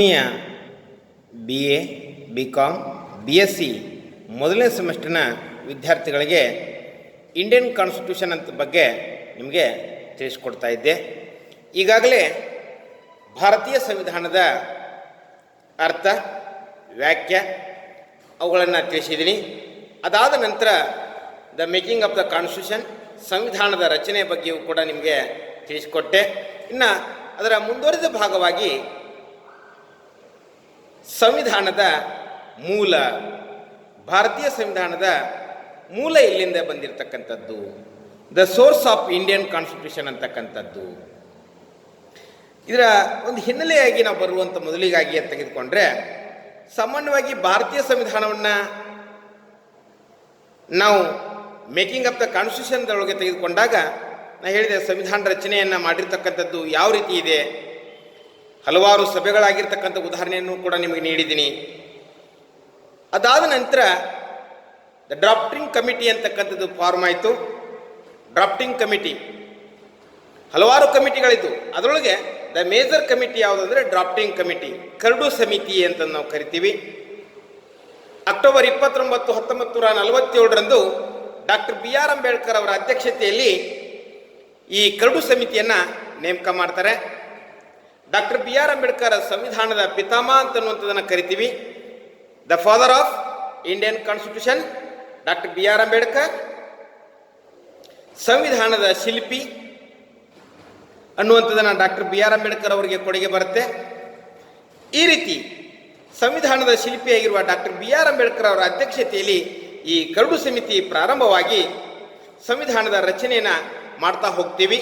B A B com B S C ಮೊದಲನೇ ಸೆಮಿಸ್ಟರ್ನ ವಿದ್ಯಾರ್ಥಿಗಳಿಗೆ ಇಂಡಿಯನ್ ಕಾನ್ಸ್ಟಿಟ್ಯೂಷನ್ ಅಂತ ಬಗ್ಗೆ ನಿಮಗೆ ತಿಳಿಸ್ಕೊಡ್ತಾ ಇದ್ದೆ. ಈಗಾಗಲೇ ಭಾರತೀಯ ಸಂವಿಧಾನದ ಅರ್ಥ, ವ್ಯಾಖ್ಯ ಅವುಗಳನ್ನು ತಿಳಿಸಿದ್ದೀನಿ. ಅದಾದ ನಂತರ the making of the constitution, ಸಂವಿಧಾನದ ರಚನೆ ಬಗ್ಗೆಯೂ ಕೂಡ ನಿಮಗೆ ತಿಳಿಸಿಕೊಟ್ಟೆ. ಇನ್ನು ಅದರ ಮುಂದುವರಿದ ಭಾಗವಾಗಿ ಸಂವಿಧಾನದ ಮೂಲ, ಭಾರತೀಯ ಸಂವಿಧಾನದ ಮೂಲ ಎಲ್ಲಿಂದ ಬಂದಿರತಕ್ಕಂಥದ್ದು, the source of Indian constitution ಅಂತಕ್ಕಂಥದ್ದು. ಇದರ ಒಂದು ಹಿನ್ನೆಲೆಯಾಗಿ ನಾವು ಬರುವಂಥ ಮೊದಲಿಗಾಗಿ ಅಂತ ತೆಗೆದುಕೊಂಡ್ರೆ, ಸಾಮಾನ್ಯವಾಗಿ ಭಾರತೀಯ ಸಂವಿಧಾನವನ್ನು ನಾವು ಮೇಕಿಂಗ್ ಆಫ್ ದ ಕಾನ್ಸ್ಟಿಟ್ಯೂಷನ್ದೊಳಗೆ ತೆಗೆದುಕೊಂಡಾಗ ನಾನು ಹೇಳಿದೆ, ಸಂವಿಧಾನ ರಚನೆಯನ್ನು ಮಾಡಿರ್ತಕ್ಕಂಥದ್ದು ಯಾವ ರೀತಿ ಇದೆ, ಹಲವಾರು ಸಭೆಗಳಾಗಿರ್ತಕ್ಕಂಥ ಉದಾಹರಣೆಯನ್ನು ಕೂಡ ನಿಮಗೆ ನೀಡಿದ್ದೀನಿ. ಅದಾದ ನಂತರ ದ ಡ್ರಾಫ್ಟಿಂಗ್ ಕಮಿಟಿ ಅಂತಕ್ಕಂಥದ್ದು ಫಾರ್ಮ್ ಆಯಿತು. ಡ್ರಾಫ್ಟಿಂಗ್ ಕಮಿಟಿ, ಹಲವಾರು ಕಮಿಟಿಗಳಿದ್ದು, ಅದರೊಳಗೆ ದ ಮೇಜರ್ ಕಮಿಟಿ ಯಾವುದು ಅಂದರೆ ಡ್ರಾಫ್ಟಿಂಗ್ ಕಮಿಟಿ, ಕರಡು ಸಮಿತಿ ಅಂತ ನಾವು ಕರಿತೀವಿ. ಅಕ್ಟೋಬರ್ 29, 1947ರಂದು ಡಾಕ್ಟರ್ ಬಿ ಆರ್ ಅಂಬೇಡ್ಕರ್ ಅವರ ಅಧ್ಯಕ್ಷತೆಯಲ್ಲಿ ಈ ಕರಡು ಸಮಿತಿಯನ್ನು ನೇಮಕ ಮಾಡ್ತಾರೆ. ಡಾಕ್ಟರ್ ಬಿ ಆರ್ ಅಂಬೇಡ್ಕರ್ ಸಂವಿಧಾನದ ಪಿತಾಮಹ ಅಂತನ್ನುವಂಥದ್ದನ್ನು ಕರಿತೀವಿ. The father of Indian constitution doctor B R Ambedkar, ಸಂವಿಧಾನದ ಶಿಲ್ಪಿ ಅನ್ನುವಂಥದ್ದನ್ನು ಡಾಕ್ಟರ್ ಬಿ ಆರ್ ಅಂಬೇಡ್ಕರ್ ಅವರಿಗೆ ಕೊಡುಗೆ ಬರುತ್ತೆ. ಈ ರೀತಿ ಸಂವಿಧಾನದ ಶಿಲ್ಪಿಯಾಗಿರುವ ಡಾಕ್ಟರ್ ಬಿ ಆರ್ ಅಂಬೇಡ್ಕರ್ ಅವರ ಅಧ್ಯಕ್ಷತೆಯಲ್ಲಿ ಈ ಕರಡು ಸಮಿತಿ ಪ್ರಾರಂಭವಾಗಿ ಸಂವಿಧಾನದ ರಚನೆಯನ್ನು ಮಾಡ್ತಾ ಹೋಗ್ತೀವಿ.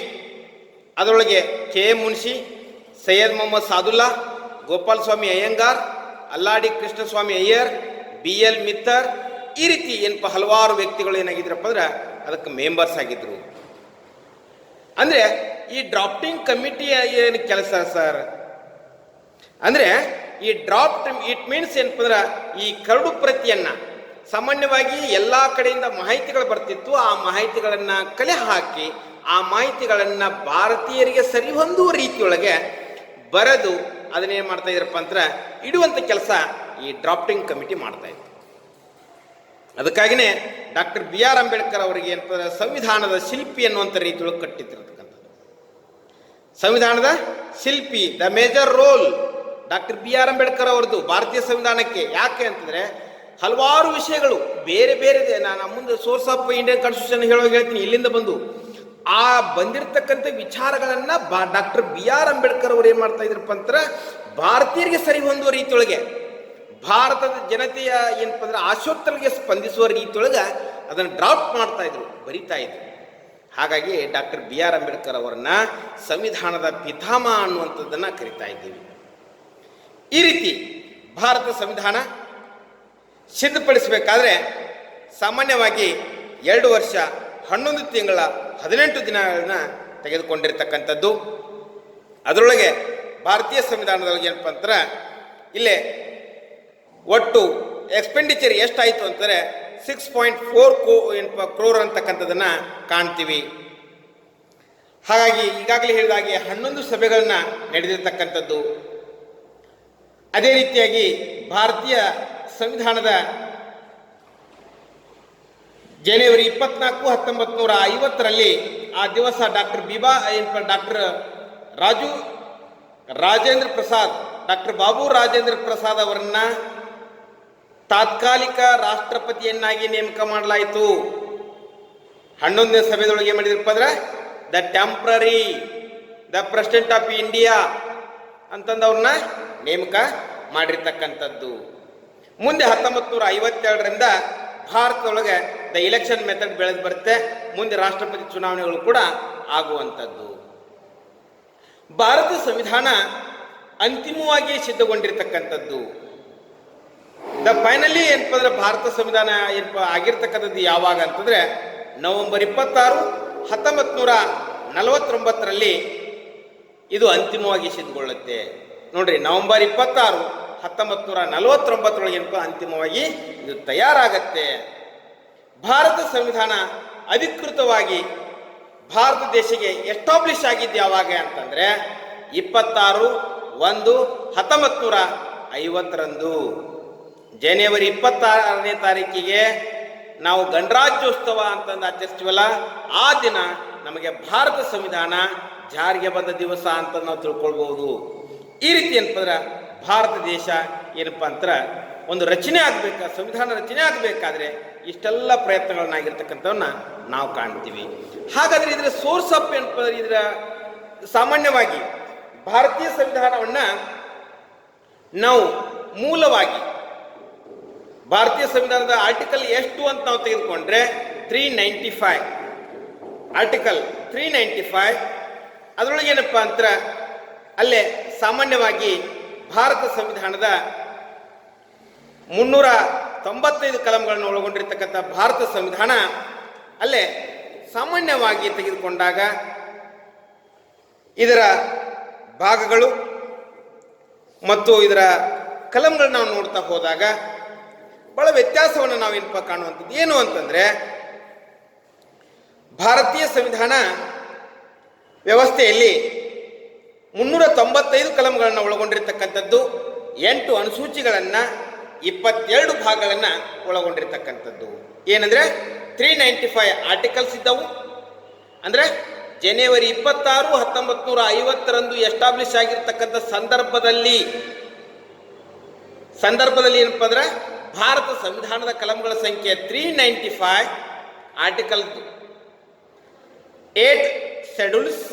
ಅದರೊಳಗೆ ಕೆ ಎಂ ಮುನ್ಷಿ, ಸೈಯದ್ ಮೊಹಮ್ಮದ್ ಸಾದುಲ್ಲಾ, ಗೋಪಾಲ್ ಸ್ವಾಮಿ ಅಯ್ಯಂಗಾರ್, ಅಲ್ಲಾಡಿ ಕೃಷ್ಣಸ್ವಾಮಿ ಅಯ್ಯರ್, ಬಿ ಎಲ್ ಮಿತ್ತರ್, ಈ ರೀತಿ ಏನಪ್ಪ ಹಲವಾರು ವ್ಯಕ್ತಿಗಳು ಏನಾಗಿದ್ರಪ್ಪ ಅಂದ್ರೆ ಅದಕ್ಕೆ ಮೆಂಬರ್ಸ್ ಆಗಿದ್ರು. ಅಂದರೆ ಈ ಡ್ರಾಫ್ಟಿಂಗ್ ಕಮಿಟಿಯ ಏನು ಕೆಲಸ ಸರ್ ಅಂದರೆ, ಈ ಡ್ರಾಫ್ಟ್ ಇಟ್ ಮೀನ್ಸ್ ಏನಪ್ಪ ಅಂದ್ರೆ ಈ ಕರಡು ಪ್ರತಿಯನ್ನು ಸಾಮಾನ್ಯವಾಗಿ ಎಲ್ಲ ಕಡೆಯಿಂದ ಮಾಹಿತಿಗಳು ಬರ್ತಿತ್ತು. ಆ ಮಾಹಿತಿಗಳನ್ನು ಕಲೆ ಹಾಕಿ ಆ ಮಾಹಿತಿಗಳನ್ನು ಭಾರತೀಯರಿಗೆ ಸರಿಹೊಂದುವ ರೀತಿಯೊಳಗೆ ಬರೆದು ಅದನ್ನೇನು ಮಾಡ್ತಾ ಇದ್ರಪ್ಪ ಅಂದ್ರೆ ಇಡುವಂಥ ಕೆಲಸ ಈ ಡ್ರಾಫ್ಟಿಂಗ್ ಕಮಿಟಿ ಮಾಡ್ತಾ ಇತ್ತು. ಅದಕ್ಕಾಗಿಯೇ ಡಾಕ್ಟರ್ ಬಿ ಆರ್ ಅಂಬೇಡ್ಕರ್ ಅವರಿಗೆ ಏನಪ್ಪ ಸಂವಿಧಾನದ ಶಿಲ್ಪಿ ಅನ್ನುವಂಥ ರೀತಿಯೊಳಗೆ ಕಟ್ಟಿತಿರತಕ್ಕಂಥದ್ದು. ಸಂವಿಧಾನದ ಶಿಲ್ಪಿ, the major role doctor B R Ambedkar ಅವರದ್ದು ಭಾರತೀಯ ಸಂವಿಧಾನಕ್ಕೆ. ಯಾಕೆ ಅಂತಂದರೆ ಹಲವಾರು ವಿಷಯಗಳು ಬೇರೆ ಬೇರೆ, ನಾನು ಮುಂದೆ ಸೋರ್ಸ್ ಆಫ್ ಇಂಡಿಯನ್ ಕಾನ್ಸ್ಟಿಟ್ಯೂಷನ್ ಹೇಳ್ತೀನಿ, ಇಲ್ಲಿಂದ ಬಂದು ಆ ಬಂದಿರತಕ್ಕಂಥ ವಿಚಾರಗಳನ್ನು ಡಾಕ್ಟರ್ ಬಿ ಆರ್ ಅಂಬೇಡ್ಕರ್ ಅವರು ಏನು ಮಾಡ್ತಾ ಇದ್ರಪ್ಪ ಅಂದ್ರೆ ಭಾರತೀಯರಿಗೆ ಸರಿ ಹೊಂದುವ ರೀತಿಯೊಳಗೆ, ಭಾರತದ ಜನತೆಯ ಏನಪ್ಪ ಅಂದ್ರೆ ಆಶೋತ್ತರಗಳಿಗೆ ಸ್ಪಂದಿಸುವ ರೀತಿಯೊಳಗೆ ಅದನ್ನು ಡ್ರಾಫ್ಟ್ ಮಾಡ್ತಾ ಇದ್ರು, ಬರಿತಾ ಇದ್ರು. ಹಾಗಾಗಿ ಡಾಕ್ಟರ್ ಬಿ ಆರ್ ಅಂಬೇಡ್ಕರ್ ಅವರನ್ನ ಸಂವಿಧಾನದ ಪಿತಾಮಹ ಅನ್ನುವಂಥದ್ದನ್ನು ಕರಿತಾ ಇದ್ದೀವಿ. ಈ ರೀತಿ ಭಾರತ ಸಂವಿಧಾನ ಸಿದ್ಧಪಡಿಸಬೇಕಾದ್ರೆ ಸಾಮಾನ್ಯವಾಗಿ 2 ವರ್ಷ 11 ತಿಂಗಳ 18 ದಿನಗಳನ್ನ ತೆಗೆದುಕೊಂಡಿರ್ತಕ್ಕಂಥದ್ದು. ಅದರೊಳಗೆ ಭಾರತೀಯ ಸಂವಿಧಾನದೊಳಗೆ ಏನಪ್ಪ ಅಂತಾರೆ, ಇಲ್ಲೇ ಒಟ್ಟು ಎಕ್ಸ್ಪೆಂಡಿಚರ್ ಎಷ್ಟಾಯಿತು ಅಂತಾರೆ 6.4 ಕ್ರೋರ್ ಅಂತಕ್ಕಂಥದ್ದನ್ನು ಕಾಣ್ತೀವಿ. ಹಾಗಾಗಿ ಈಗಾಗಲೇ ಹೇಳಿದಾಗೆ 11 ಸಭೆಗಳನ್ನ ನಡೆದಿರ್ತಕ್ಕಂಥದ್ದು. ಅದೇ ರೀತಿಯಾಗಿ ಭಾರತೀಯ ಸಂವಿಧಾನದ ಜನವರಿ 24, 1950ರಲ್ಲಿ ಆ ದಿವಸ doctor doctor Rajendra Prasad, doctor Babu Rajendra Prasad ಅವರನ್ನ ತಾತ್ಕಾಲಿಕ ರಾಷ್ಟ್ರಪತಿಯನ್ನಾಗಿ ನೇಮಕ ಮಾಡಲಾಯಿತು. 11ನೇ ಸಭೆದೊಳಗೆ ಮಾಡಿದ್ರಪ್ಪ ಅಂದ್ರೆ the temporary the president of India ಅಂತಂದವ್ರನ್ನ ನೇಮಕ ಮಾಡಿರ್ತಕ್ಕಂಥದ್ದು. ಮುಂದೆ 1952ರಿಂದ ಭಾರತದೊಳಗೆ ದ ಇಲೆಕ್ಷನ್ ಮೆಥಡ್ ಬೆಳೆದು ಬರುತ್ತೆ. ಮುಂದೆ ರಾಷ್ಟ್ರಪತಿ ಚುನಾವಣೆಗಳು ಕೂಡ ಆಗುವಂಥದ್ದು. ಭಾರತ ಸಂವಿಧಾನ ಅಂತಿಮವಾಗಿ ಸಿದ್ಧಗೊಂಡಿರ್ತಕ್ಕಂಥದ್ದು, ದ ಫೈನಲಿ ಏನಪ್ಪ ಅಂದ್ರೆ ಭಾರತ ಸಂವಿಧಾನ ಏನಪ್ಪ ಆಗಿರ್ತಕ್ಕಂಥದ್ದು ಯಾವಾಗ ಅಂತಂದರೆ ನವೆಂಬರ್ 26, 1949ರಲ್ಲಿ ಇದು ಅಂತಿಮವಾಗಿ ಸಿದ್ಧಗೊಳ್ಳುತ್ತೆ. ನೋಡ್ರಿ, ನವೆಂಬರ್ 26, 1949 ಏನಪ್ಪ ಅಂತಿಮವಾಗಿ ಇದು ತಯಾರಾಗತ್ತೆ. ಭಾರತ ಸಂವಿಧಾನ ಅಧಿಕೃತವಾಗಿ ಭಾರತ ದೇಶಕ್ಕೆ ಎಸ್ಟಾಬ್ಲಿಷ್ ಆಗಿದ್ದು ಯಾವಾಗ ಅಂತಂದರೆ 26 1950ರಂದು ಜನವರಿ 26ನೇ ತಾರೀಕಿಗೆ ನಾವು ಗಣರಾಜ್ಯೋತ್ಸವ ಅಂತಂದು ಆಚರಿಸ್ತೀವಲ್ಲ, ಆ ದಿನ ನಮಗೆ ಭಾರತ ಸಂವಿಧಾನ ಜಾರಿಗೆ ಬಂದ ದಿವಸ ಅಂತ ನಾವು ತಿಳ್ಕೊಳ್ಬಹುದು. ಈ ರೀತಿ ಏನಪ್ಪಂದ್ರೆ ಭಾರತ ದೇಶ ಏನಪ್ಪ ಅಂತಾರೆ ಒಂದು ರಚನೆ ಆಗಬೇಕು, ಸಂವಿಧಾನ ರಚನೆ ಆಗಬೇಕಾದ್ರೆ ಇಷ್ಟೆಲ್ಲ ಪ್ರಯತ್ನಗಳನ್ನಾಗಿರ್ತಕ್ಕಂಥವನ್ನ ನಾವು ಕಾಣ್ತೀವಿ. ಹಾಗಾದ್ರೆ ಇದರ ಸೋರ್ಸ್ ಆಫ್ ಏನಪ್ಪ, ಇದರ ಸಾಮಾನ್ಯವಾಗಿ ಭಾರತೀಯ ಸಂವಿಧಾನವನ್ನ ನಾವು ಮೂಲವಾಗಿ ಭಾರತೀಯ ಸಂವಿಧಾನದ ಆರ್ಟಿಕಲ್ ಎಷ್ಟು ಅಂತ ನಾವು ತೆಗೆದುಕೊಂಡ್ರೆ 395 ಆರ್ಟಿಕಲ್ 395 ಅದರೊಳಗೆ ಏನಪ್ಪ ಅಂತಾರೆ ಅಲ್ಲೇ ಸಾಮಾನ್ಯವಾಗಿ ಭಾರತ ಸಂವಿಧಾನದ 395 ಕಲಂಗಳನ್ನು ಒಳಗೊಂಡಿರ್ತಕ್ಕಂಥ ಭಾರತ ಸಂವಿಧಾನ ಅಲ್ಲೇ ಸಾಮಾನ್ಯವಾಗಿ ತೆಗೆದುಕೊಂಡಾಗ ಇದರ ಭಾಗಗಳು ಮತ್ತು ಇದರ ಕಲಂಗಳನ್ನ ನಾವು ನೋಡ್ತಾ ಹೋದಾಗ ಬಹಳ ವ್ಯತ್ಯಾಸವನ್ನು ನಾವೇನಪ್ಪ ಕಾಣುವಂಥದ್ದು ಏನು ಅಂತಂದ್ರೆ, ಭಾರತೀಯ ಸಂವಿಧಾನ ವ್ಯವಸ್ಥೆಯಲ್ಲಿ 395 ಕಲಂಗಳನ್ನು ಒಳಗೊಂಡಿರ್ತಕ್ಕಂಥದ್ದು, 8 ಅನುಸೂಚಿಗಳನ್ನು, 22 ಭಾಗಗಳನ್ನು ಒಳಗೊಂಡಿರ್ತಕ್ಕಂಥದ್ದು. ಏನಂದ್ರೆ 395 ಆರ್ಟಿಕಲ್ಸ್ ಇದ್ದವು. ಅಂದ್ರೆ ಜನವರಿ 26, 1950ರಂದು ಎಸ್ಟಾಬ್ಲಿಷ್ ಆಗಿರ್ತಕ್ಕಂಥ ಸಂದರ್ಭದಲ್ಲಿ ಏನಪ್ಪ ಅಂದ್ರೆ ಭಾರತ ಸಂವಿಧಾನದ ಕಲಂಗಳ ಸಂಖ್ಯೆ 395, ಆರ್ಟಿಕಲ್ 8 ಶೆಡ್ಯೂಲ್ಸ್,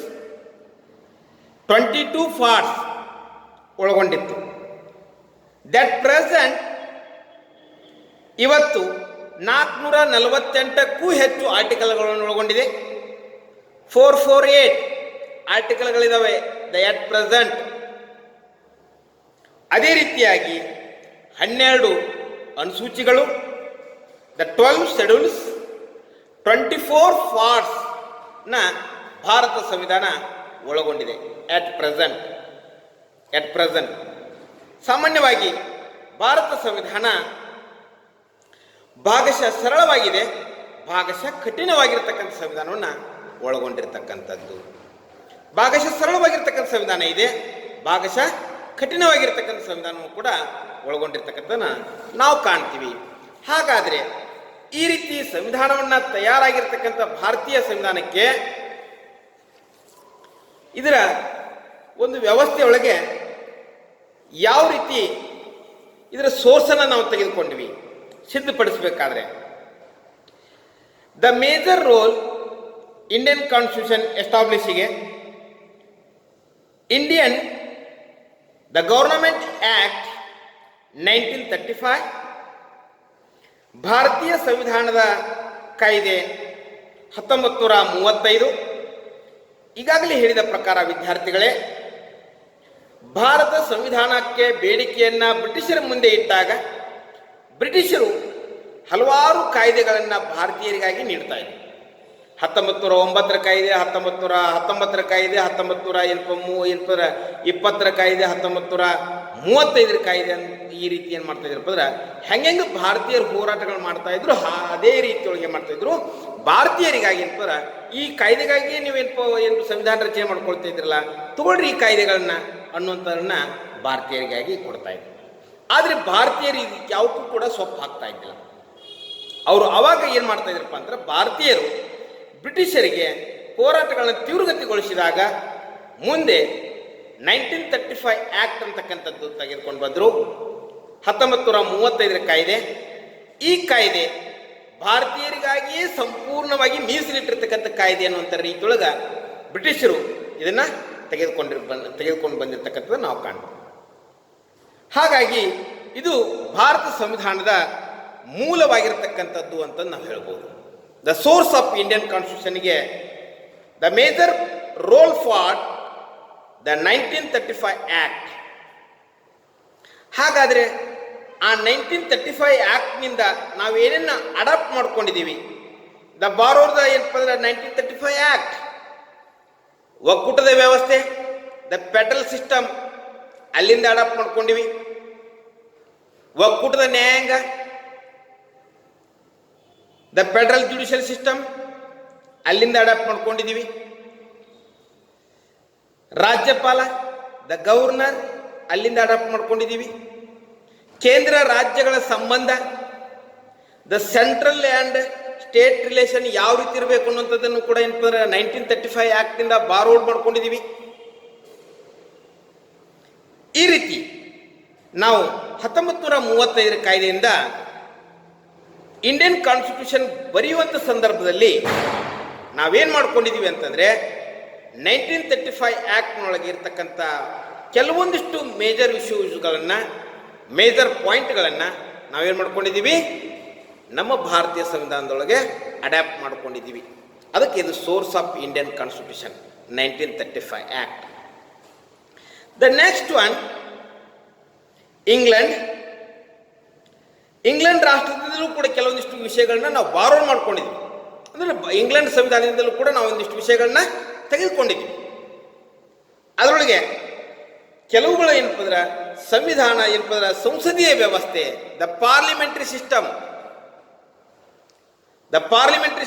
22 ಪಾರ್ಟ್ಸ್ ಒಳಗೊಂಡಿತ್ತು. ದಟ್ ಪ್ರೆಸೆಂಟ್ ಇವತ್ತು 448ಕ್ಕೂ ಹೆಚ್ಚು ಆರ್ಟಿಕಲ್ಗಳನ್ನು ಒಳಗೊಂಡಿದೆ. 448 ಆರ್ಟಿಕಲ್ಗಳಿದಾವೆ ಎಟ್ ಪ್ರೆಸೆಂಟ್. ಅದೇ ರೀತಿಯಾಗಿ 12 ಅನುಸೂಚಿಗಳು, ದ 12 ಶೆಡ್ಯೂಲ್ಸ್, 24 ಪಾರ್ಟ್ಸ್ ನ ಭಾರತ ಸಂವಿಧಾನ ಒಳಗೊಂಡಿದೆ ಎಟ್ ಪ್ರೆಸೆಂಟ್. ಸಾಮಾನ್ಯವಾಗಿ ಭಾರತ ಸಂವಿಧಾನ ಭಾಗಶಃ ಸರಳವಾಗಿದೆ, ಭಾಗಶಃ ಕಠಿಣವಾಗಿರ್ತಕ್ಕಂಥ ಸಂವಿಧಾನವನ್ನು ಒಳಗೊಂಡಿರ್ತಕ್ಕಂಥದ್ದು. ಭಾಗಶಃ ಸರಳವಾಗಿರ್ತಕ್ಕಂಥ ಸಂವಿಧಾನ ಇದೆ, ಭಾಗಶಃ ಕಠಿಣವಾಗಿರ್ತಕ್ಕಂಥ ಸಂವಿಧಾನವೂ ಕೂಡ ಒಳಗೊಂಡಿರ್ತಕ್ಕಂಥದ್ದನ್ನ ನಾವು ಕಾಣ್ತೀವಿ. ಹಾಗಾದ್ರೆ ಈ ರೀತಿ ಸಂವಿಧಾನವನ್ನ ತಯಾರಾಗಿರ್ತಕ್ಕಂಥ ಭಾರತೀಯ ಸಂವಿಧಾನಕ್ಕೆ ಇದರ ಒಂದು ವ್ಯವಸ್ಥೆಯೊಳಗೆ ಯಾವ ರೀತಿ ಇದರ ಸೋರ್ಸನ್ನು ನಾವು ತೆಗೆದುಕೊಂಡ್ವಿ ಸಿದ್ಧಪಡಿಸಬೇಕಾದ್ರೆ, the major role Indian constitution ಎಸ್ಟಾಬ್ಲಿಷಿಗೆ ದ ಗವರ್ನಮೆಂಟ್ ಆಕ್ಟ್ 1935, ಭಾರತೀಯ ಸಂವಿಧಾನದ ಕಾಯ್ದೆ 1935. ಈಗಾಗಲೇ ಹೇಳಿದ ಪ್ರಕಾರ ವಿದ್ಯಾರ್ಥಿಗಳೇ, ಭಾರತ ಸಂವಿಧಾನಕ್ಕೆ ಬೇಡಿಕೆಯನ್ನ ಬ್ರಿಟಿಷರ ಮುಂದೆ ಇಟ್ಟಾಗ ಬ್ರಿಟಿಷರು ಹಲವಾರು ಕಾಯ್ದೆಗಳನ್ನು ಭಾರತೀಯರಿಗಾಗಿ ನೀಡ್ತಾ ಇದ್ರು. 1909ರ ಕಾಯ್ದೆ, 1919ರ ಕಾಯ್ದೆ, 1920ರ ಕಾಯ್ದೆ, 1935ರ ಕಾಯ್ದೆ ಈ ರೀತಿ ಏನು ಮಾಡ್ತಾ ಇದ್ರಪ್ಪ ಅಂದ್ರೆ ಹೆಂಗೆ ಭಾರತೀಯರು ಹೋರಾಟಗಳು ಮಾಡ್ತಾ ಇದ್ರು ಅದೇ ರೀತಿಯೊಳಗೆ ಮಾಡ್ತಾ ಇದ್ರು. ಭಾರತೀಯರಿಗಾಗಿ ಏನಪ್ಪ ಈ ಕಾಯ್ದೆಗಾಗಿ ಏನು ಸಂವಿಧಾನ ರಚನೆ ಮಾಡ್ಕೊಳ್ತಾ ಇದ್ರಲ್ಲ, ತಗೊಳ್ರಿ ಈ ಕಾಯ್ದೆಗಳನ್ನ ಅನ್ನುವಂಥದನ್ನ ಭಾರತೀಯರಿಗಾಗಿ ಕೊಡ್ತಾ ಇದ್ರು. ಆದರೆ ಭಾರತೀಯರು ಯಾವಕ್ಕೂ ಕೂಡ ಸೊಪ್ಪು ಹಾಕ್ತಾ ಇದ್ದಿಲ್ಲ. ಅವರು ಅವಾಗ ಏನು ಮಾಡ್ತಾ ಇದ್ರಪ್ಪ ಅಂದ್ರೆ, ಭಾರತೀಯರು ಬ್ರಿಟಿಷರಿಗೆ ಹೋರಾಟಗಳನ್ನು ತೀವ್ರಗತಿಗೊಳಿಸಿದಾಗ ಮುಂದೆ 1935 ಆಕ್ಟ್ ಅಂತಕ್ಕಂಥದ್ದು ತೆಗೆದುಕೊಂಡು ಬಂದರು. 1935ರ ಕಾಯ್ದೆ. ಈ ಕಾಯ್ದೆ ಭಾರತೀಯರಿಗಾಗಿಯೇ ಸಂಪೂರ್ಣವಾಗಿ ಮೀಸಲಿಟ್ಟಿರ್ತಕ್ಕಂಥ ಕಾಯ್ದೆ ಅನ್ನುವಂಥ ರೀತಿಯೊಳಗೆ ಬ್ರಿಟಿಷರು ಇದನ್ನ ತೆಗೆದುಕೊಂಡು ಬಂದಿರತಕ್ಕಂಥದ್ದು ನಾವು ಕಾಣ್ತೀವಿ. ಹಾಗಾಗಿ ಇದು ಭಾರತ ಸಂವಿಧಾನದ ಮೂಲವಾಗಿರ್ತಕ್ಕಂಥದ್ದು ಅಂತ ನಾವು ಹೇಳ್ಬೋದು. ದ ಸೋರ್ಸ್ ಆಫ್ ಇಂಡಿಯನ್ ಕಾನ್ಸ್ಟಿಟ್ಯೂಷನ್ಗೆ the major role for the 1935 act. ಹಾಗಾದರೆ ಆ 1935 ಆಕ್ಟ್ನಿಂದ ನಾವೇನೇನ ಅಡಾಪ್ಟ್ ಮಾಡ್ಕೊಂಡಿದ್ದೀವಿ, ದ ಬಾರೋರ್ದ ಏನಪ್ಪ ಅಂದ್ರೆ 1935 ಆಕ್ಟ್, ಒಕ್ಕೂಟದ ವ್ಯವಸ್ಥೆ, ದ ಫೆಡರಲ್ ಸಿಸ್ಟಮ್ ಅಲ್ಲಿಂದ ಅಡಾಪ್ಟ್ ಮಾಡ್ಕೊಂಡಿವಿ. ಒಕ್ಕೂಟದ ನ್ಯಾಯಾಂಗ, ದ ಫೆಡರಲ್ ಜುಡಿಷಿಯಲ್ ಸಿಸ್ಟಮ್ ಅಲ್ಲಿಂದ ಅಡಾಪ್ಟ್ ಮಾಡ್ಕೊಂಡಿದ್ದೀವಿ. ರಾಜ್ಯಪಾಲ, ದ ಗವರ್ನರ್, ಅಲ್ಲಿಂದ ಅಡಾಪ್ಟ್ ಮಾಡ್ಕೊಂಡಿದ್ದೀವಿ. ಕೇಂದ್ರ ರಾಜ್ಯಗಳ ಸಂಬಂಧ, the central and state relation ಯಾವ ರೀತಿ ಇರಬೇಕು ಅನ್ನೋಂಥದ್ದನ್ನು ಕೂಡ ಏನಪ್ಪ 1935 ಆ್ಯಕ್ಟಿಂದ ಬಾರೋಡ್ ಮಾಡ್ಕೊಂಡಿದ್ದೀವಿ. ಈ ರೀತಿ ನಾವು 1935 ಕಾಯ್ದೆಯಿಂದ ಇಂಡಿಯನ್ ಕಾನ್ಸ್ಟಿಟ್ಯೂಷನ್ ಬರೆಯುವಂಥ ಸಂದರ್ಭದಲ್ಲಿ ನಾವೇನು ಮಾಡ್ಕೊಂಡಿದ್ದೀವಿ ಅಂತಂದರೆ 1935 ಆ್ಯಕ್ಟ್ನೊಳಗೆ ಇರ್ತಕ್ಕಂಥ ಕೆಲವೊಂದಿಷ್ಟು ಮೇಜರ್ ಇಶ್ಯೂಸ್ಗಳನ್ನು, ಮೇಜರ್ ಪಾಯಿಂಟ್ಗಳನ್ನು ನಾವೇನು ಮಾಡ್ಕೊಂಡಿದ್ದೀವಿ, ನಮ್ಮ ಭಾರತೀಯ ಸಂವಿಧಾನದೊಳಗೆ ಅಡ್ಯಾಪ್ಟ್ ಮಾಡ್ಕೊಂಡಿದ್ದೀವಿ. ಅದಕ್ಕೆ ಇದು source of Indian constitution 1935 act. The next one, England ರಾಷ್ಟ್ರದಿಂದಲೂ ಕೂಡ ಕೆಲವೊಂದಿಷ್ಟು ವಿಷಯಗಳನ್ನ ನಾವು ಬಾರೋ ಮಾಡ್ಕೊಂಡಿದ್ದೀವಿ. ಅಂದರೆ ಇಂಗ್ಲೆಂಡ್ ಸಂವಿಧಾನದಿಂದಲೂ ಕೂಡ ನಾವು ಒಂದಿಷ್ಟು ವಿಷಯಗಳನ್ನ ತೆಗೆದುಕೊಂಡಿದ್ದೀವಿ. ಅದರೊಳಗೆ ಕೆಲವುಗಳು ಏನಪ್ಪ ಅಂದ್ರೆ ಸಂವಿಧಾನ ಏನಪ್ಪ ಅಂದ್ರೆ ಸಂಸದೀಯ ವ್ಯವಸ್ಥೆ, ದ ಪಾರ್ಲಿಮೆಂಟರಿ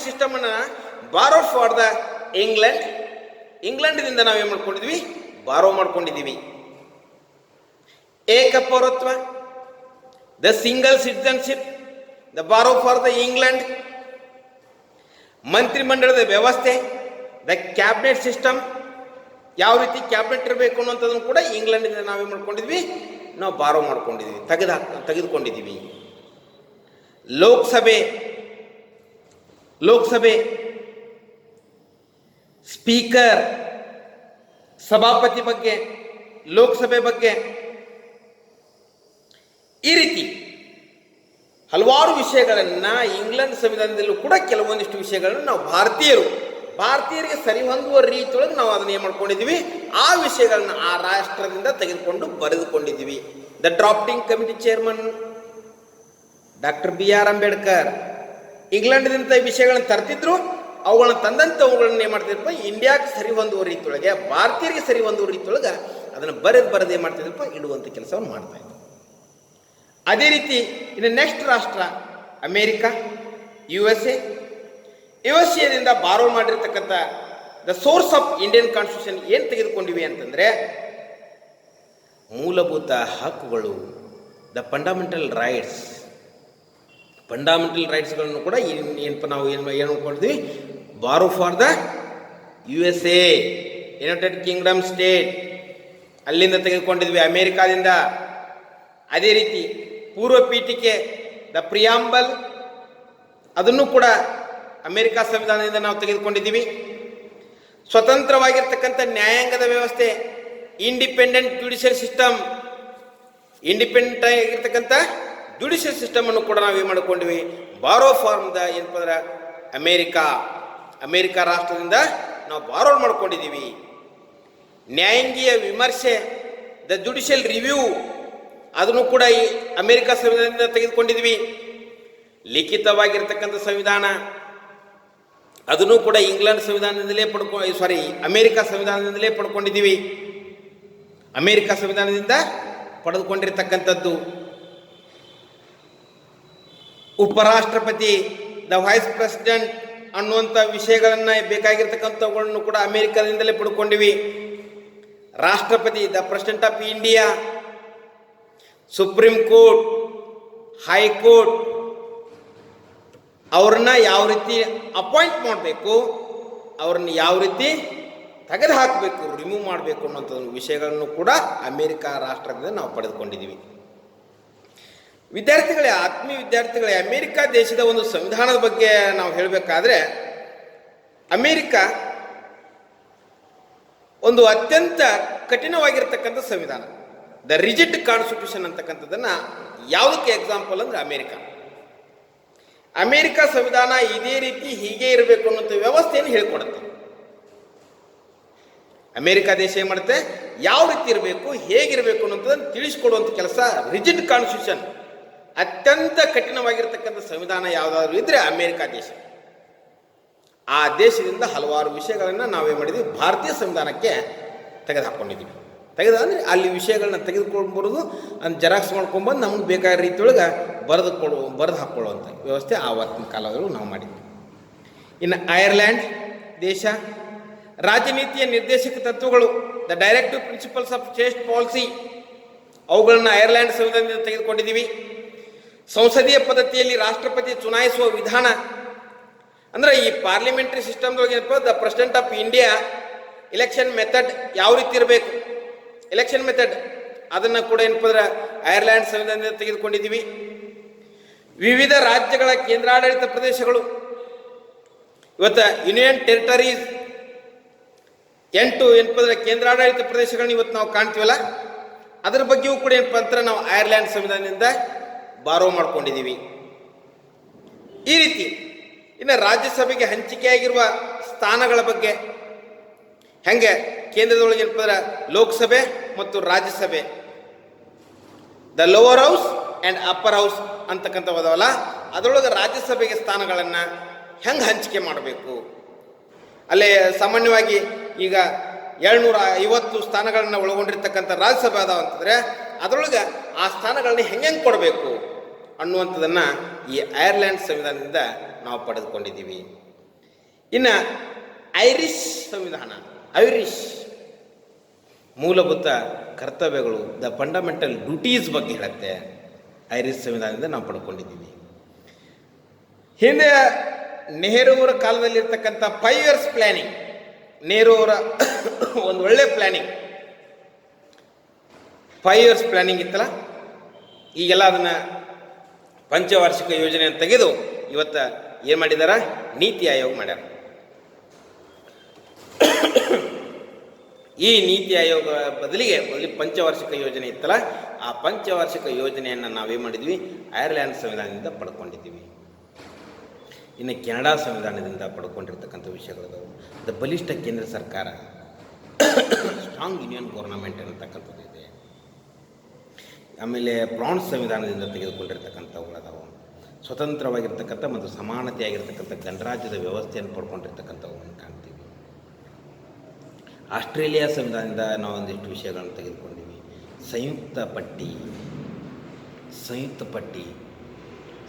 ಸಿಸ್ಟಮ್ ಅನ್ನ ಬಾರೋ ಫಾರ್ ದ ಇಂಗ್ಲೆಂಡ್ದಿಂದ ನಾವೇನು ಮಾಡ್ಕೊಂಡಿದ್ವಿ, ಬಾರೋ ಮಾಡ್ಕೊಂಡಿದ್ದೀವಿ. ಏಕಪೌರತ್ವ, ದ ಸಿಂಗಲ್ ಸಿಟಿಜನ್ಶಿಪ್, ದ ಬಾರೋ ಫಾರ್ ದ ಇಂಗ್ಲೆಂಡ್. ಮಂತ್ರಿಮಂಡಲದ ವ್ಯವಸ್ಥೆ, ದ ಕ್ಯಾಬಿನೆಟ್ ಸಿಸ್ಟಮ್, ಯಾವ ರೀತಿ ಕ್ಯಾಬಿನೆಟ್ ಇರಬೇಕು ಅನ್ನೋಂಥದ್ದನ್ನು ಕೂಡ ಇಂಗ್ಲೆಂಡಿಂದ ನಾವೇನು ಮಾಡ್ಕೊಂಡಿದ್ವಿ, ನಾವು ಬಾರೋ ಮಾಡ್ಕೊಂಡಿದ್ವಿ, ತೆಗೆದುಕೊಂಡಿದ್ದೀವಿ. ಲೋಕಸಭೆ ಸ್ಪೀಕರ್, ಸಭಾಪತಿ ಬಗ್ಗೆ, ಲೋಕಸಭೆ ಬಗ್ಗೆ, ಈ ರೀತಿ ಹಲವಾರು ವಿಷಯಗಳನ್ನು ಇಂಗ್ಲೆಂಡ್ ಸಂವಿಧಾನದಲ್ಲೂ ಕೂಡ ಕೆಲವೊಂದಿಷ್ಟು ವಿಷಯಗಳನ್ನು ನಾವು ಭಾರತೀಯರಿಗೆ ಸರಿ ಹೊಂದುವ ರೀತಿಯೊಳಗೆ ನಾವು ಅದನ್ನ ಏನು ಮಾಡ್ಕೊಂಡಿದ್ದೀವಿ, ಆ ವಿಷಯಗಳನ್ನ ಆ ರಾಷ್ಟ್ರದಿಂದ ತೆಗೆದುಕೊಂಡು ಬರೆದುಕೊಂಡಿದ್ದೀವಿ. The drafting committee chairman doctor BR Ambedkar ಇಂಗ್ಲೆಂಡ್ದಿಂದ ಈ ವಿಷಯಗಳನ್ನು ತರ್ತಿದ್ರು. ಅವುಗಳನ್ನ ತಂದಂಥವುಗಳನ್ನ ಏನು ಮಾಡ್ತಿದ್ರಪ್ಪ, ಇಂಡಿಯಾಕ್ಕೆ ಸರಿ ಹೊಂದುವ ರೀತಿಯೊಳಗೆ, ಭಾರತೀಯರಿಗೆ ಸರಿ ಹೊಂದುವ ರೀತಿಯೊಳಗೆ ಅದನ್ನು ಬರೆದು ಏನು ಮಾಡ್ತಿದ್ರಪ್ಪ, ಇಡುವಂಥ ಕೆಲಸವನ್ನು ಮಾಡ್ತಾ ಇದ್ರು. ಅದೇ ರೀತಿ ಇನ್ನು ನೆಕ್ಸ್ಟ್ ರಾಷ್ಟ್ರ ಅಮೇರಿಕಾ, USA ಬಾರೋ ಮಾಡಿರ್ತಕ್ಕಂಥ the source of Indian constitution ಏನು ತೆಗೆದುಕೊಂಡಿವಿ ಅಂತಂದರೆ, ಮೂಲಭೂತ ಹಕ್ಕುಗಳು, ದ ಫಂಡಮೆಂಟಲ್ ರೈಟ್ಸ್ಗಳನ್ನು ಕೂಡ ಏನಪ್ಪ ನಾವು ಏನು ಮಾಡ್ಕೊಂಡಿದ್ವಿ, ಬಾರೋ for the USA, United Kingdom state, ಅಲ್ಲಿಂದ ತೆಗೆದುಕೊಂಡಿದ್ವಿ, ಅಮೇರಿಕಾದಿಂದ. ಅದೇ ರೀತಿ ಪೂರ್ವ ಪೀಠಿಕೆ, ದ ಪ್ರಿಯಾಂಬಲ್, ಅದನ್ನು ಕೂಡ ಅಮೇರಿಕಾ ಸಂವಿಧಾನದಿಂದ ನಾವು ತೆಗೆದುಕೊಂಡಿದ್ದೀವಿ. ಸ್ವತಂತ್ರವಾಗಿರ್ತಕ್ಕಂಥ ನ್ಯಾಯಾಂಗದ ವ್ಯವಸ್ಥೆ, ಇಂಡಿಪೆಂಡೆಂಟ್ ಆಗಿರ್ತಕ್ಕಂಥ ಜುಡಿಷಿಯಲ್ ಸಿಸ್ಟಮ್ ಅನ್ನು ಕೂಡ ನಾವು ಏನು ಮಾಡಿಕೊಂಡಿವಿ, ಬಾರೋ ಫಾರ್ಮ್ ದ ಏನಪ್ಪ ಅಂದ್ರೆ ಅಮೇರಿಕಾ ರಾಷ್ಟ್ರದಿಂದ ನಾವು ಬಾರೋ ಮಾಡ್ಕೊಂಡಿದ್ದೀವಿ. ನ್ಯಾಯಾಂಗೀಯ ವಿಮರ್ಶೆ, ದ ಜುಡಿಷಿಯಲ್ ರಿವ್ಯೂ, ಅದನ್ನು ಕೂಡ ಈ ಅಮೇರಿಕಾ ಸಂವಿಧಾನದಿಂದ ತೆಗೆದುಕೊಂಡಿದ್ವಿ. ಲಿಖಿತವಾಗಿರ್ತಕ್ಕಂಥ ಸಂವಿಧಾನ, ಅದನ್ನು ಕೂಡ ಇಂಗ್ಲೆಂಡ್ ಸಂವಿಧಾನದಿಂದಲೇ ಅಮೇರಿಕಾ ಸಂವಿಧಾನದಿಂದಲೇ ಪಡ್ಕೊಂಡಿದ್ದೀವಿ. ಅಮೇರಿಕಾ ಸಂವಿಧಾನದಿಂದ ಪಡೆದುಕೊಂಡಿರ್ತಕ್ಕಂಥದ್ದು. ಉಪರಾಷ್ಟ್ರಪತಿ, ದ ವೈಸ್ ಪ್ರೆಸಿಡೆಂಟ್ ಅನ್ನುವಂಥ ವಿಷಯಗಳನ್ನು ಬೇಕಾಗಿರ್ತಕ್ಕಂಥವುಗಳನ್ನು ಕೂಡ ಅಮೇರಿಕಾದಿಂದಲೇ ಪಡ್ಕೊಂಡಿವಿ. ರಾಷ್ಟ್ರಪತಿ, the president of India, supreme court, high court, ಅವ್ರನ್ನ ಯಾವ ರೀತಿ ಅಪಾಯಿಂಟ್ ಮಾಡಬೇಕು, ಅವ್ರನ್ನ ಯಾವ ರೀತಿ ತೆಗೆದು ಹಾಕಬೇಕು, ರಿಮೂವ್ ಮಾಡಬೇಕು ಅನ್ನೋಂಥ ವಿಷಯಗಳನ್ನು ಕೂಡ ಅಮೇರಿಕಾ ರಾಷ್ಟ್ರದಿಂದ ನಾವು ಪಡೆದುಕೊಂಡಿದ್ದೀವಿ. ಆತ್ಮೀಯ ವಿದ್ಯಾರ್ಥಿಗಳೇ, ಅಮೇರಿಕಾ ದೇಶದ ಒಂದು ಸಂವಿಧಾನದ ಬಗ್ಗೆ ನಾವು ಹೇಳಬೇಕಾದ್ರೆ, ಅಮೇರಿಕಾ ಒಂದು ಅತ್ಯಂತ ಕಠಿಣವಾಗಿರ್ತಕ್ಕಂಥ ಸಂವಿಧಾನ, ದ ರಿಜಿಡ್ ಕಾನ್ಸ್ಟಿಟ್ಯೂಷನ್ ಅಂತಕ್ಕಂಥದ್ದನ್ನು ಯಾವುದಕ್ಕೆ ಎಕ್ಸಾಂಪಲ್ ಅಂದರೆ ಅಮೇರಿಕಾ ಸಂವಿಧಾನ ಇದೇ ರೀತಿ ಹೀಗೆ ಇರಬೇಕು ಅನ್ನೋಂಥ ವ್ಯವಸ್ಥೆಯನ್ನು ಹೇಳ್ಕೊಡುತ್ತೆ. ಅಮೇರಿಕಾ ದೇಶ ಏನು ಮಾಡುತ್ತೆ, ಯಾವ ರೀತಿ ಇರಬೇಕು, ಹೇಗಿರಬೇಕು ಅನ್ನೋಂಥದ್ದನ್ನು ತಿಳಿಸ್ಕೊಡುವಂಥ ಕೆಲಸ. ರಿಜಿಡ್ ಕಾನ್ಸ್ಟಿಟ್ಯೂಷನ್, ಅತ್ಯಂತ ಕಠಿಣವಾಗಿರ್ತಕ್ಕಂಥ ಸಂವಿಧಾನ ಯಾವುದಾದ್ರೂ ಇದ್ರೆ ಅಮೇರಿಕಾ ದೇಶ. ಆ ದೇಶದಿಂದ ಹಲವಾರು ವಿಷಯಗಳನ್ನು ನಾವೇನು ಮಾಡಿದ್ವಿ, ಭಾರತೀಯ ಸಂವಿಧಾನಕ್ಕೆ ತೆಗೆದುಹಾಕ್ಕೊಂಡಿದ್ದೀವಿ. ಅಂದರೆ ಅಲ್ಲಿ ವಿಷಯಗಳನ್ನ ತೆಗೆದುಕೊಂಡು ಬರೋದು, ಅದನ್ನ ಜೆರಾಕ್ಸ್ ಮಾಡ್ಕೊಂಡ್ಬಂದು ನಮ್ಗೆ ಬೇಕಾದ ರೀತಿಯೊಳಗೆ ಬರೆದು ಹಾಕ್ಕೊಳ್ಳುವಂಥ ವ್ಯವಸ್ಥೆ ಆವತ್ತಿನ ಕಾಲದಲ್ಲೂ ನಾವು ಮಾಡಿದ್ವಿ. ಇನ್ನು ಐರ್ಲ್ಯಾಂಡ್ ದೇಶ, ರಾಜನೀತಿಯ ನಿರ್ದೇಶಕ ತತ್ವಗಳು, the directive principles of state policy, ಅವುಗಳನ್ನ ಐರ್ಲೆಂಡ್ ಸಂವಿಧಾನದಿಂದ ತೆಗೆದುಕೊಂಡಿದ್ದೀವಿ. ಸಂಸದೀಯ ಪದ್ಧತಿಯಲ್ಲಿ ರಾಷ್ಟ್ರಪತಿ ಚುನಾಯಿಸುವ ವಿಧಾನ ಅಂದರೆ ಈ ಪಾರ್ಲಿಮೆಂಟರಿ ಸಿಸ್ಟಮ್ದೊಳಗೆ ಏನಪ್ಪ the president of India election method ಯಾವ ರೀತಿ ಇರಬೇಕು, ಎಲೆಕ್ಷನ್ ಮೆಥಡ್ ಅದನ್ನು ಕೂಡ ಏನಪ್ಪ ಅಂದ್ರೆ ಐರ್ಲೆಂಡ್ ಸಂವಿಧಾನದಿಂದ ತೆಗೆದುಕೊಂಡಿದ್ದೀವಿ. ವಿವಿಧ ರಾಜ್ಯಗಳ ಕೇಂದ್ರಾಡಳಿತ ಪ್ರದೇಶಗಳು ಇವತ್ತು ಯೂನಿಯನ್ ಟೆರಿಟರೀಸ್ 8 ಏನಪ್ಪ ಅಂದ್ರೆ ಕೇಂದ್ರಾಡಳಿತ ಪ್ರದೇಶಗಳನ್ನ ಇವತ್ತು ನಾವು ಕಾಣ್ತೀವಲ್ಲ, ಅದರ ಬಗ್ಗೆಯೂ ಕೂಡ ಏನಪ್ಪ ಅಂತ ನಾವು ಐರ್ಲೆಂಡ್ ಸಂವಿಧಾನದಿಂದ ಬಾರೋ ಮಾಡ್ಕೊಂಡಿದ್ದೀವಿ. ಈ ರೀತಿ ಇನ್ನು ರಾಜ್ಯಸಭೆಗೆ ಹಂಚಿಕೆಯಾಗಿರುವ ಸ್ಥಾನಗಳ ಬಗ್ಗೆ ಹೆಂಗೆ ಕೇಂದ್ರದೊಳಗೆ ಏನಪ್ಪ ಅಂದ್ರೆ ಲೋಕಸಭೆ ಮತ್ತು Rajya Sabha, the lower house and upper house ಅಂತಕ್ಕಂಥವದವಲ್ಲ, ಅದರೊಳಗೆ ರಾಜ್ಯಸಭೆಗೆ ಸ್ಥಾನಗಳನ್ನು ಹೆಂಗೆ ಹಂಚಿಕೆ ಮಾಡಬೇಕು. ಅಲ್ಲೇ ಸಾಮಾನ್ಯವಾಗಿ ಈಗ 750 ಸ್ಥಾನಗಳನ್ನು ಒಳಗೊಂಡಿರ್ತಕ್ಕಂಥ ರಾಜ್ಯಸಭೆ ಅದಾವ ಅಂತಂದರೆ ಅದರೊಳಗೆ ಆ ಸ್ಥಾನಗಳನ್ನ ಹೆಂಗೆ ಕೊಡಬೇಕು ಅನ್ನುವಂಥದ್ದನ್ನು ಈ ಐರ್ಲೆಂಡ್ ಸಂವಿಧಾನದಿಂದ ನಾವು ಪಡೆದುಕೊಂಡಿದ್ದೀವಿ. ಇನ್ನು ಐರಿಷ್ ಸಂವಿಧಾನ, ಐರಿಷ್ ಮೂಲಭೂತ ಕರ್ತವ್ಯಗಳು, ದ ಫಂಡಮೆಂಟಲ್ ಡ್ಯೂಟೀಸ್ ಬಗ್ಗೆ ಹೇಳುತ್ತೆ. ಐರಿಷ್ ಸಂವಿಧಾನದಿಂದ ನಾವು ಪಡ್ಕೊಂಡಿದ್ದೀವಿ. ಹಿಂದೆ ನೆಹರು ಅವರ ಕಾಲದಲ್ಲಿರ್ತಕ್ಕಂಥ 5 years ಪ್ಲ್ಯಾನಿಂಗ್, ನೆಹರು ಅವರ ಒಂದು ಒಳ್ಳೆ ಪ್ಲ್ಯಾನಿಂಗ್, 5 years ಪ್ಲ್ಯಾನಿಂಗ್ ಇತ್ತಲ್ಲ, ಈಗೆಲ್ಲ ಅದನ್ನು ಪಂಚವಾರ್ಷಿಕ ಯೋಜನೆ ಅಂತ ತೆಗೆದು ಇವತ್ತು ಏನು ಮಾಡಿದಾರ, ನೀತಿ ಆಯೋಗ ಮಾಡ್ಯಾರ. ಈ ನೀತಿ ಆಯೋಗ ಬದಲಿಗೆ ಪಂಚವಾರ್ಷಿಕ ಯೋಜನೆ ಇತ್ತಲ್ಲ, ಆ ಪಂಚವಾರ್ಷಿಕ ಯೋಜನೆಯನ್ನು ನಾವೇನು ಮಾಡಿದ್ವಿ, ಐರ್ಲೆಂಡ್ ಸಂವಿಧಾನದಿಂದ ಪಡ್ಕೊಂಡಿದ್ದೀವಿ. ಇನ್ನು ಕೆನಡಾ ಸಂವಿಧಾನದಿಂದ ಪಡ್ಕೊಂಡಿರ್ತಕ್ಕಂಥ ವಿಷಯಗಳು, ದ ಬಲಿಷ್ಠ ಕೇಂದ್ರ ಸರ್ಕಾರ, ಸ್ಟ್ರಾಂಗ್ ಯೂನಿಯನ್ ಗೌರ್ನಮೆಂಟ್ ಅನ್ನತಕ್ಕಂಥದ್ದು ಇದೆ. ಆಮೇಲೆ ಫ್ರಾನ್ಸ್ ಸಂವಿಧಾನದಿಂದ ತೆಗೆದುಕೊಂಡಿರ್ತಕ್ಕಂಥವುಗಳದಾವು, ಸ್ವತಂತ್ರವಾಗಿರ್ತಕ್ಕಂಥ ಮತ್ತು ಸಮಾನತೆಯಾಗಿರ್ತಕ್ಕಂಥ ಗಣರಾಜ್ಯದ ವ್ಯವಸ್ಥೆಯನ್ನು ಪಡ್ಕೊಂಡಿರ್ತಕ್ಕಂಥವನ್ನು ಕಾಣ್ತೀವಿ. ಆಸ್ಟ್ರೇಲಿಯಾ ಸಂವಿಧಾನದಿಂದ ನಾವು ಒಂದಿಷ್ಟು ವಿಷಯಗಳನ್ನು ತೆಗೆದುಕೊಂಡಿವಿ. ಸಂಯುಕ್ತ ಪಟ್ಟಿ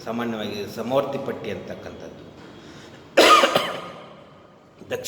ಸಾಮಾನ್ಯವಾಗಿ ಸಮವರ್ತಿ ಪಟ್ಟಿ ಅಂತಕ್ಕಂಥದ್ದು, ದಕ್ಷಿಣ